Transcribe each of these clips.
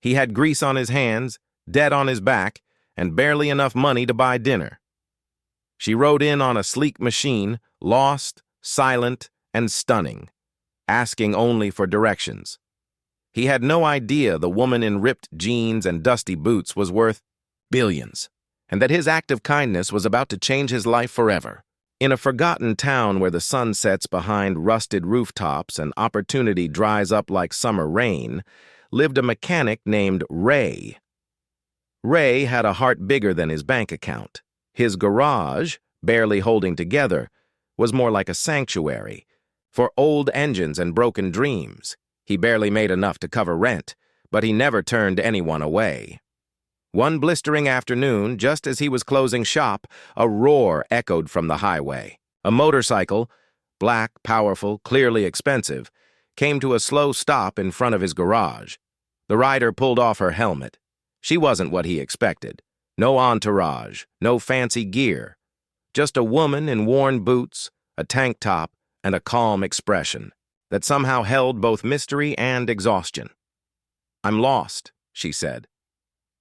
He had grease on his hands, debt on his back, and barely enough money to buy dinner. She rode in on a sleek machine, lost, silent, and stunning, asking only for directions. He had no idea the woman in ripped jeans and dusty boots was worth billions, and that his act of kindness was about to change his life forever. In a forgotten town where the sun sets behind rusted rooftops and opportunity dries up like summer rain, lived a mechanic named Ray. Ray had a heart bigger than his bank account. His garage, barely holding together, was more like a sanctuary for old engines and broken dreams. He barely made enough to cover rent, but he never turned anyone away. One blistering afternoon, just as he was closing shop, a roar echoed from the highway. A motorcycle, black, powerful, clearly expensive, came to a slow stop in front of his garage. The rider pulled off her helmet. She wasn't what he expected. No entourage, no fancy gear. Just a woman in worn boots, a tank top, and a calm expression that somehow held both mystery and exhaustion. "I'm lost," she said.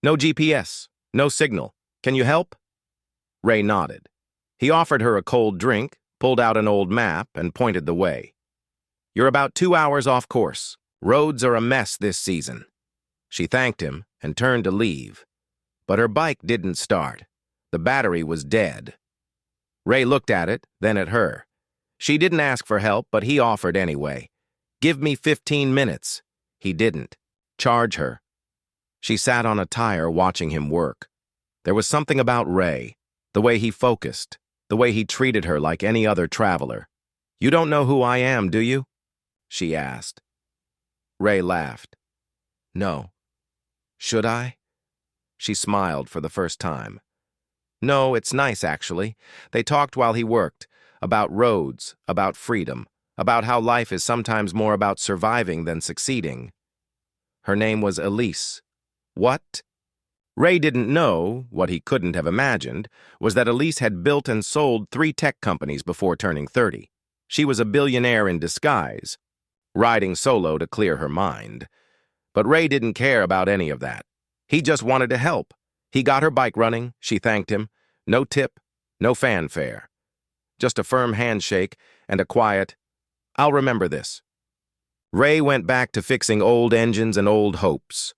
"No GPS, no signal. Can you help?" Ray nodded. He offered her a cold drink, pulled out an old map, and pointed the way. "You're about 2 hours off course. Roads are a mess this season." She thanked him and turned to leave. But her bike didn't start. The battery was dead. Ray looked at it, then at her. She didn't ask for help, but he offered anyway. "Give me 15 minutes. He didn't. "Charge her." She sat on a tire watching him work. There was something about Ray, the way he focused, the way he treated her like any other traveler. "You don't know who I am, do you?" she asked. Ray laughed. "No." "Should I?" She smiled for the first time. "No, it's nice, actually." They talked while he worked, about roads, about freedom, about how life is sometimes more about surviving than succeeding. Her name was Elise. What? Ray didn't know, what he couldn't have imagined, was that Elise had built and sold 3 tech companies before turning 30. She was a billionaire in disguise, riding solo to clear her mind. But Ray didn't care about any of that. He just wanted to help. He got her bike running, she thanked him. No tip, no fanfare. Just a firm handshake and a quiet, "I'll remember this." Ray went back to fixing old engines and old hopes.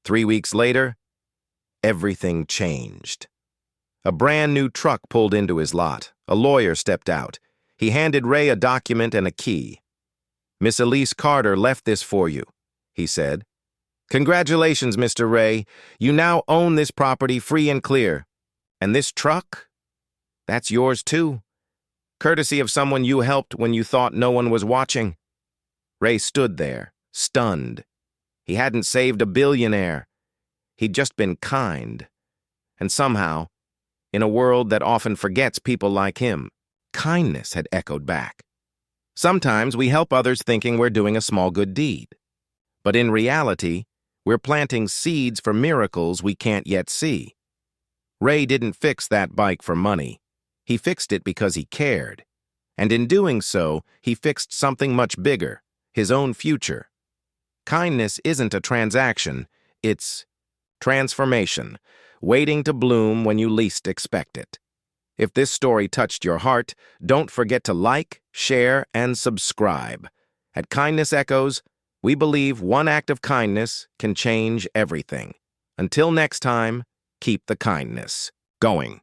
3 weeks later, everything changed. A brand new truck pulled into his lot. A lawyer stepped out. He handed Ray a document and a key. "Miss Elise Carter left this for you," he said. "Congratulations, Mr. Ray. You now own this property free and clear. And this truck? That's yours too. Courtesy of someone you helped when you thought no one was watching." Ray stood there, stunned. He hadn't saved a billionaire. He'd just been kind. And somehow, in a world that often forgets people like him, kindness had echoed back. Sometimes we help others thinking we're doing a small good deed. But in reality, we're planting seeds for miracles we can't yet see. Ray didn't fix that bike for money. He fixed it because he cared. And in doing so, he fixed something much bigger, his own future. Kindness isn't a transaction, it's transformation, waiting to bloom when you least expect it. If this story touched your heart, don't forget to like, share, and subscribe. At Kindness Echoes, we believe one act of kindness can change everything. Until next time, keep the kindness going.